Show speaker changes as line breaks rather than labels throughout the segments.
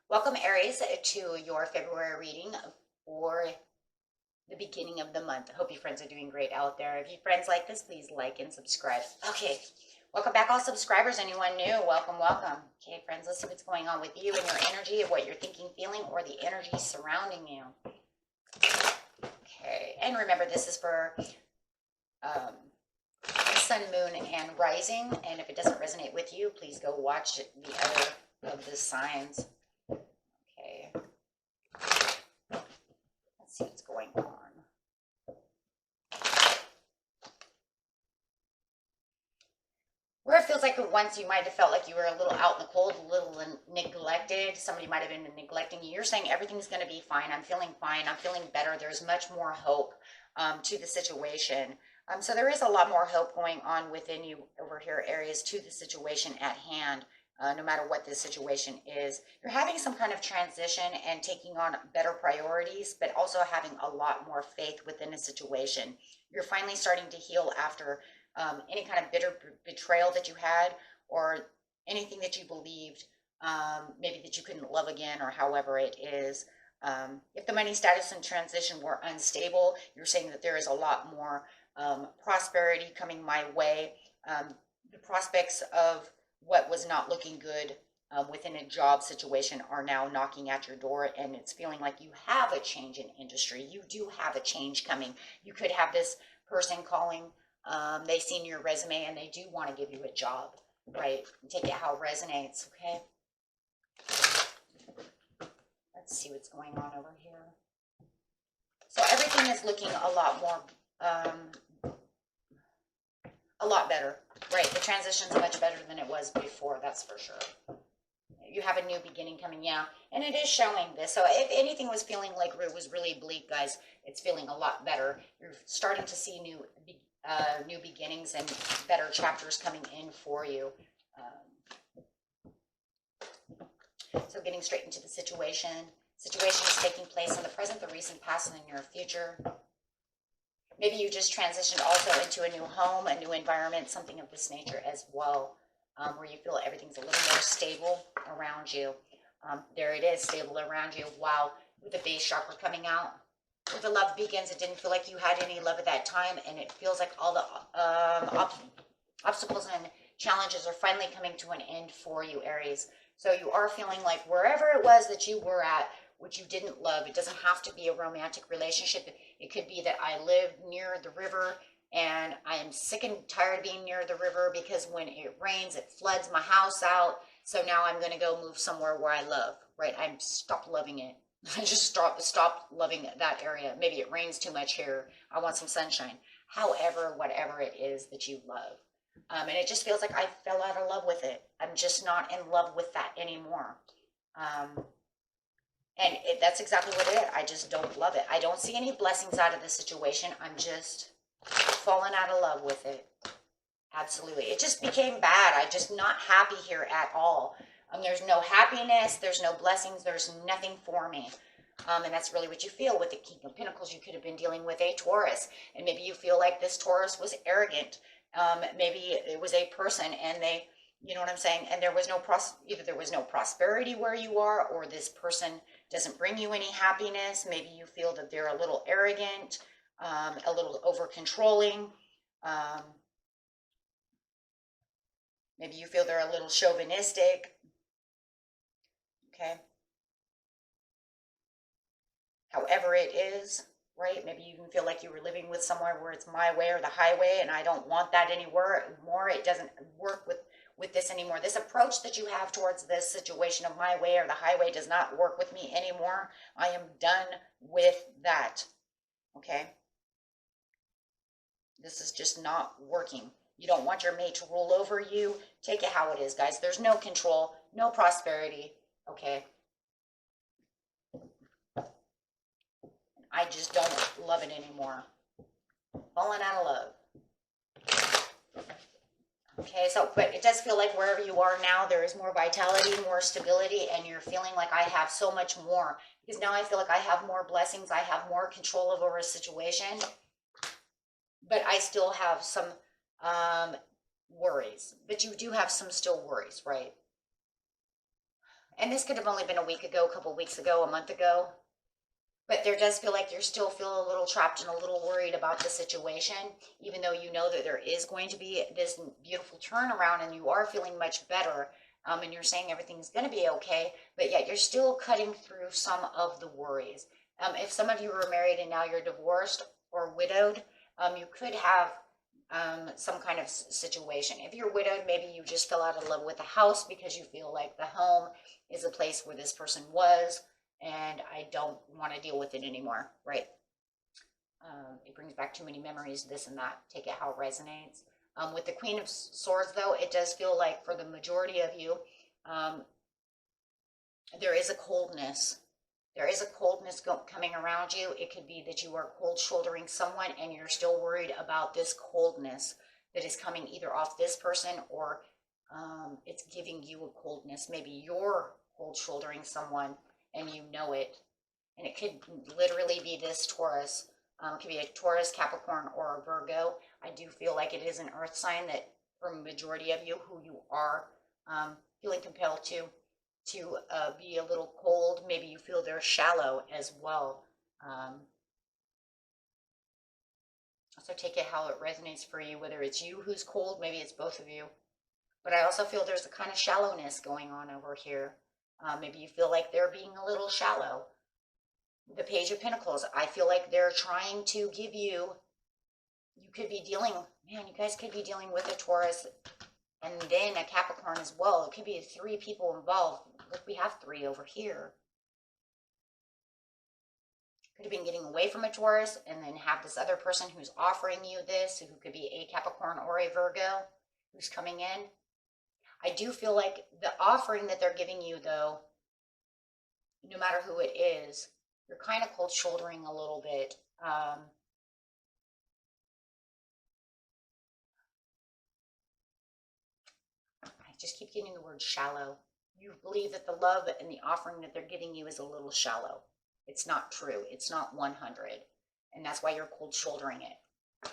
Welcome, Aries, to your February reading for the beginning of the month. I hope you friends are doing great out there. If you friends like this, please like and subscribe. Okay, welcome back, all subscribers. Anyone new, welcome, welcome. Okay, friends, let's see what's going on with you and your energy, of what you're thinking, feeling, or the energy surrounding you. Okay, and remember, this is for sun, moon, and rising. And if it doesn't resonate with you, please go watch the other of the signs. Okay. Let's see what's going on. Where it feels like once you might have felt like you were a little out in the cold, a little neglected. Somebody might have been neglecting you. You're saying everything's going to be fine. I'm feeling fine. I'm feeling better. There's much more hope to the situation. So there is a lot more hope going on within you over here, Aries, to the situation at hand. No matter what this situation is, you're having some kind of transition and taking on better priorities, but also having a lot more faith within a situation. You're finally starting to heal after any kind of bitter betrayal that you had, or anything that you believed, maybe that you couldn't love again, or however it is. If the money status and transition were unstable, you're saying that there is a lot more prosperity coming my way. The prospects of what was not looking good within a job situation are now knocking at your door, and it's feeling like you have a change in industry. You do have a change coming. You could have this person calling, they've seen your resume and they do want to give you a job, right? Take it how it resonates, okay? Let's see what's going on over here. So everything is looking a lot more, a lot better, right? The transition's much better than it was before, that's for sure. You have a new beginning coming, yeah, and it is showing this. So if anything was feeling like it was really bleak, guys, it's feeling a lot better. You're starting to see new beginnings and better chapters coming in for you. So getting straight into the situation. Situation is taking place in the present, the recent, past, and in your future. Maybe you just transitioned also into a new home, a new environment, something of this nature as well, where you feel everything's a little more stable around you. There it is, stable around you. Wow, with the base chakra coming out. With the love begins, it didn't feel like you had any love at that time, and it feels like all the obstacles and challenges are finally coming to an end for you, Aries. So you are feeling like wherever it was that you were at, which you didn't love, it doesn't have to be a romantic relationship. It could be that I live near the river and I am sick and tired of being near the river because when it rains, it floods my house out. So now I'm going to go move somewhere where I love, right? I'm stopped loving it. I just stop loving that area. Maybe it rains too much here. I want some sunshine. However, whatever it is that you love. And it just feels like I fell out of love with it. I'm just not in love with that anymore. And that's exactly what it is. I just don't love it. I don't see any blessings out of this situation. I'm just falling out of love with it. Absolutely. It just became bad. I'm just not happy here at all. There's no happiness. There's no blessings. There's nothing for me. And that's really what you feel with the King of Pentacles. You could have been dealing with a Taurus. And maybe you feel like this Taurus was arrogant. Maybe it was a person and they, you know what I'm saying? And there was no either there was no prosperity where you are, or this person doesn't bring you any happiness. Maybe you feel that they're a little arrogant, a little over controlling. Maybe you feel they're a little chauvinistic. Okay. However it is, right? Maybe you even feel like you were living with somewhere where it's my way or the highway, and I don't want that anymore. It doesn't work with this anymore. This approach that you have towards this situation of my way or the highway does not work with me anymore. I am done with that. Okay? This is just not working. You don't want your mate to rule over you. Take it how it is, guys. There's no control, no prosperity. Okay? I just don't love it anymore. Falling out of love. Okay, so, but it does feel like wherever you are now, there is more vitality, more stability, and you're feeling like I have so much more. Because now I feel like I have more blessings, I have more control over a situation, but I still have some worries. But you do have some still worries, right? And this could have only been a week ago, a couple weeks ago, a month ago. But there does feel like you still feel a little trapped and a little worried about the situation, even though you know that there is going to be this beautiful turnaround and you are feeling much better. And you're saying everything's going to be okay, but yet you're still cutting through some of the worries. If some of you were married and now you're divorced or widowed, you could have some kind of situation. If you're widowed, maybe you just fell out of love with the house because you feel like the home is a place where this person was, and I don't want to deal with it anymore, right? It brings back too many memories, this and that. Take it how it resonates. With the Queen of Swords, though, it does feel like for the majority of you, there is a coldness. There is a coldness coming around you. It could be that you are cold shouldering someone and you're still worried about this coldness that is coming either off this person or it's giving you a coldness. Maybe you're cold shouldering someone and you know it. And it could literally be this Taurus. It could be a Taurus, Capricorn, or a Virgo. I do feel like it is an earth sign that for a majority of you who you are feeling compelled to be a little cold. Maybe you feel they're shallow as well. So take it how it resonates for you, whether it's you who's cold, maybe it's both of you. But I also feel there's a kind of shallowness going on over here. Maybe you feel like they're being a little shallow. The Page of Pentacles, I feel like they're trying to give you, you could be dealing, man, you guys could be dealing with a Taurus and then a Capricorn as well. It could be 3 people involved. Look, we have 3 over here. Could have been getting away from a Taurus and then have this other person who's offering you this, who could be a Capricorn or a Virgo who's coming in. I do feel like the offering that they're giving you, though, no matter who it is, you're kind of cold shouldering a little bit. I just keep getting the word shallow. You believe that the love and the offering that they're giving you is a little shallow. It's not true. It's not 100. And that's why you're cold shouldering it.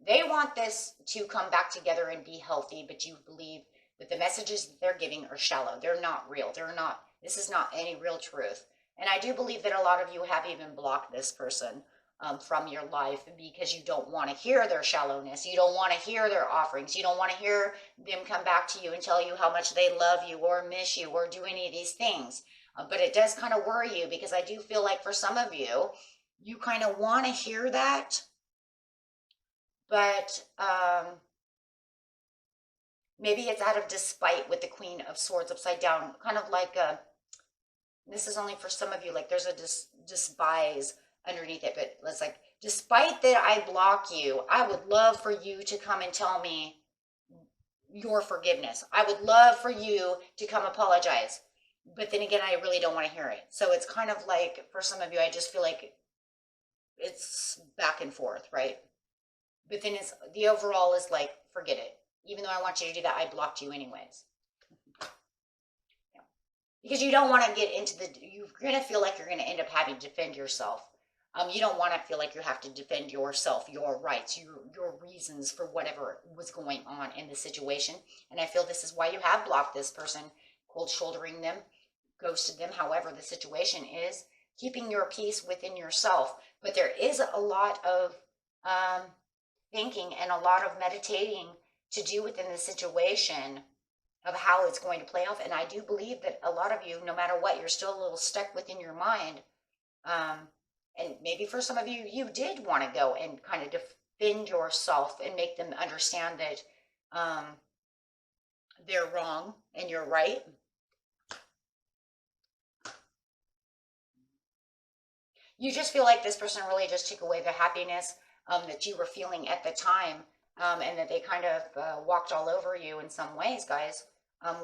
They want this to come back together and be healthy, but you believe that the messages that they're giving are shallow. They're not real. This is not any real truth. And I do believe that a lot of you have even blocked this person from your life because you don't want to hear their shallowness. You don't want to hear their offerings. You don't want to hear them come back to you and tell you how much they love you or miss you or do any of these things. But it does kind of worry you because I do feel like for some of you, you kind of want to hear that. But maybe it's out of despite with the Queen of Swords upside down. Kind of like this is only for some of you, like there's a despise underneath it, but it's like, despite that I block you, I would love for you to come and tell me your forgiveness. I would love for you to come apologize. But then again, I really don't want to hear it. So it's kind of like, for some of you, I just feel like it's back and forth, right? But then it's, the overall is like, forget it. Even though I want you to do that, I blocked you anyways. Because you don't want to get into you're going to feel like you're going to end up having to defend yourself. You don't want to feel like you have to defend yourself, your rights, your reasons for whatever was going on in the situation. And I feel this is why you have blocked this person, cold shouldering them, ghosted them, however the situation is, keeping your peace within yourself. But there is a lot of thinking and a lot of meditating to do within the situation of how it's going to play off. And I do believe that a lot of you, no matter what, you're still a little stuck within your mind. And maybe for some of you, you did want to go and kind of defend yourself and make them understand that they're wrong and you're right. You just feel like this person really just took away the happiness that you were feeling at the time, and that they kind of walked all over you in some ways, guys.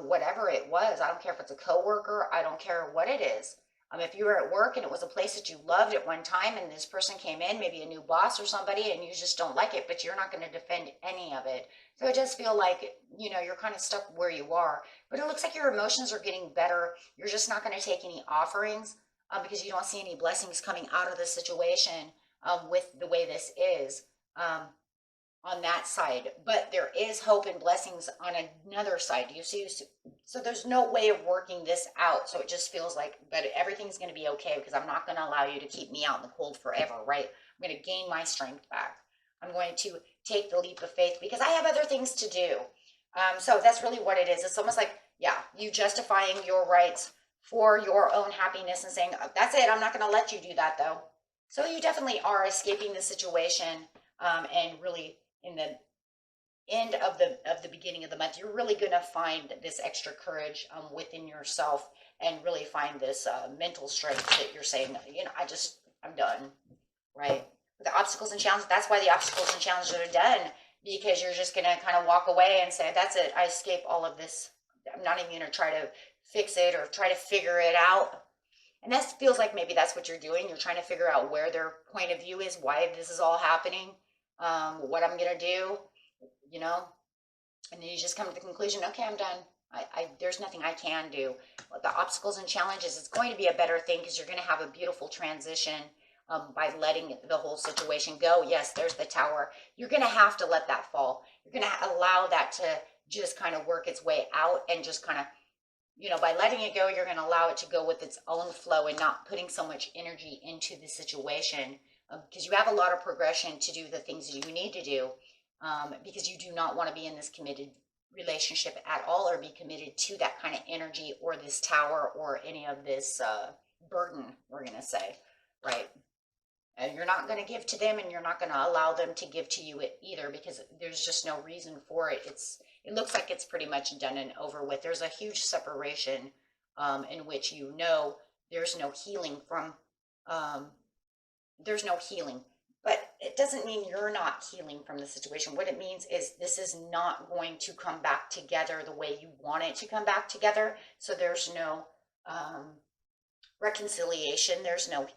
Whatever it was, I don't care if it's a coworker, I don't care what it is. If you were at work and it was a place that you loved at one time and this person came in, maybe a new boss or somebody, and you just don't like it, but you're not going to defend any of it. So it does feel like, you're kind of stuck where you are. But it looks like your emotions are getting better. You're just not going to take any offerings because you don't see any blessings coming out of the situation with the way this is. On that side, but there is hope and blessings on another side. Do you see? So there's no way of working this out. So it just feels like, but everything's going to be okay because I'm not going to allow you to keep me out in the cold forever, right? I'm going to gain my strength back. I'm going to take the leap of faith because I have other things to do. So that's really what it is. It's almost like, yeah, you justifying your rights for your own happiness and saying, that's it. I'm not going to let you do that though. So you definitely are escaping the situation and really in the end of the beginning of the month, you're really going to find this extra courage within yourself and really find this mental strength that you're saying, I'm done, right? The obstacles and challenges, that's why the obstacles and challenges are done, because you're just going to kind of walk away and say, that's it, I escape all of this. I'm not even going to try to fix it or try to figure it out. And that feels like maybe that's what you're doing. You're trying to figure out where their point of view is, why this is all happening. What I'm going to do, and then you just come to the conclusion, okay, I'm done. There's nothing I can do. But the obstacles and challenges, it's going to be a better thing because you're going to have a beautiful transition by letting the whole situation go. Yes, there's the tower. You're going to have to let that fall. You're going to allow that to just kind of work its way out and just kind of, by letting it go, you're going to allow it to go with its own flow and not putting so much energy into the situation. Because you have a lot of progression to do the things that you need to do because you do not want to be in this committed relationship at all or be committed to that kind of energy or this tower or any of this burden, we're going to say, right? And you're not going to give to them and you're not going to allow them to give to you either because there's just no reason for it. It looks like it's pretty much done and over with. There's a huge separation in which there's no healing from there's no healing, but it doesn't mean you're not healing from the situation. What it means is this is not going to come back together the way you want it to come back together. So there's no reconciliation. There's no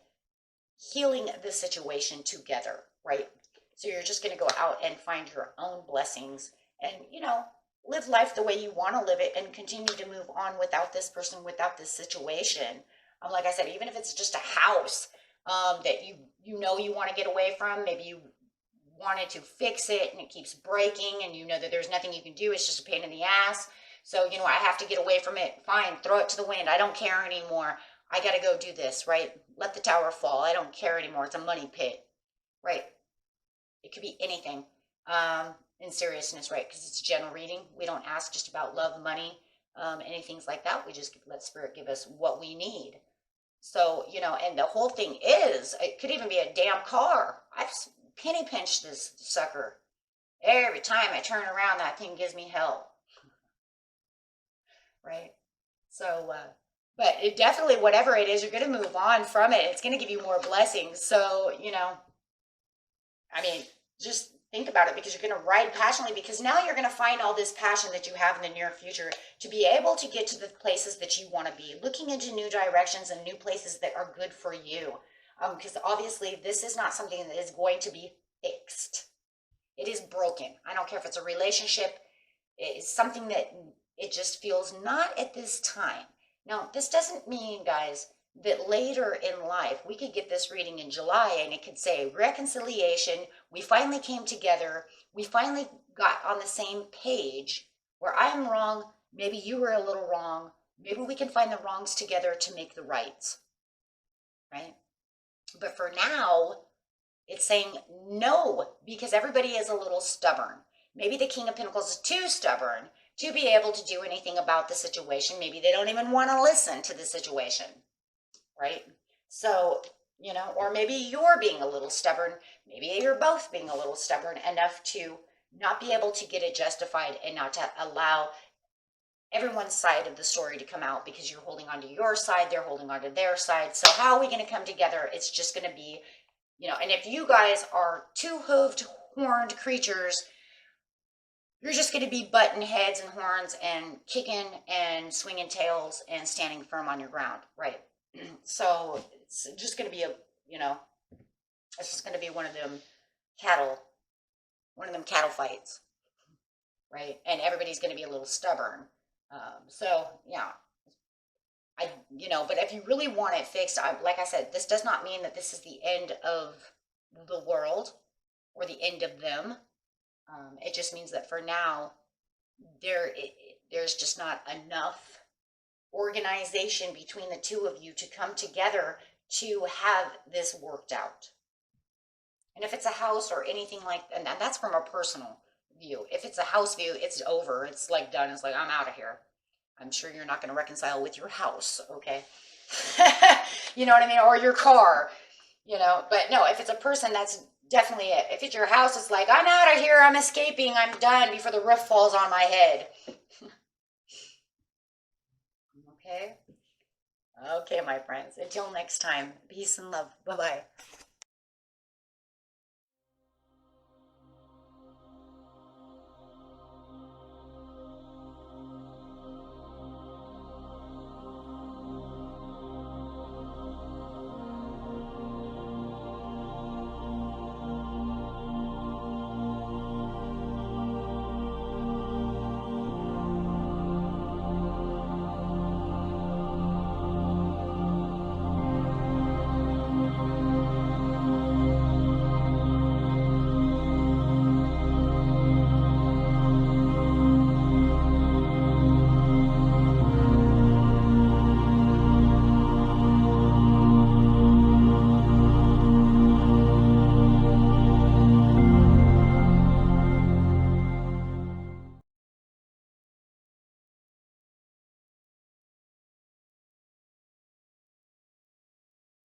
healing the situation together, right? So you're just going to go out and find your own blessings and, live life the way you want to live it and continue to move on without this person, without this situation. Like I said, even if it's just a house, that you want to get away from. Maybe you wanted to fix it and it keeps breaking and that there's nothing you can do. It's just a pain in the ass. So, I have to get away from it. Fine, throw it to the wind. I don't care anymore. I got to go do this, right? Let the tower fall. I don't care anymore. It's a money pit, right? It could be anything in seriousness, right? Because it's a general reading. We don't ask just about love, money, anything like that. We just let Spirit give us what we need. So, and the whole thing is, it could even be a damn car. I've penny pinched this sucker. Every time I turn around, that thing gives me hell. Right? So, but it definitely, whatever it is, you're going to move on from it. It's going to give you more blessings. So, just think about it because you're going to ride passionately because now you're going to find all this passion that you have in the near future to be able to get to the places that you want to be, looking into new directions and new places that are good for you. Because obviously this is not something that is going to be fixed. It is broken. I don't care if it's a relationship. It's something that it just feels not at this time. Now, this doesn't mean, guys, that later in life, we could get this reading in July and it could say reconciliation. We finally came together. We finally got on the same page where I'm wrong. Maybe you were a little wrong. Maybe we can find the wrongs together to make the rights, right? But for now, it's saying no, because everybody is a little stubborn. Maybe the King of Pentacles is too stubborn to be able to do anything about the situation. Maybe they don't even want to listen to the situation. Right? So, or maybe you're being a little stubborn. Maybe you're both being a little stubborn enough to not be able to get it justified and not to allow everyone's side of the story to come out because you're holding on to your side, they're holding on to their side. So how are we going to come together? It's just going to be, and if you guys are two-hooved, horned creatures, you're just going to be butting heads and horns and kicking and swinging tails and standing firm on your ground, right? So it's just going to be it's just going to be cattle, one of them cattle fights, right? And everybody's going to be a little stubborn. So yeah, but if you really want it fixed, like I said, this does not mean that this is the end of the world or the end of them. It just means that for now, there's just not enough organization between the two of you to come together to have this worked out. And if it's a house or anything like that, and that's from a personal view. If it's a house view, it's over. It's like done. It's like, I'm out of here. I'm sure you're not going to reconcile with your house, okay? You know what I mean? Or your car, But no, if it's a person, that's definitely it. If it's your house, it's like, I'm out of here. I'm escaping. I'm done before the roof falls on my head. Okay? Okay, my friends. Until next time, peace and love. Bye-bye.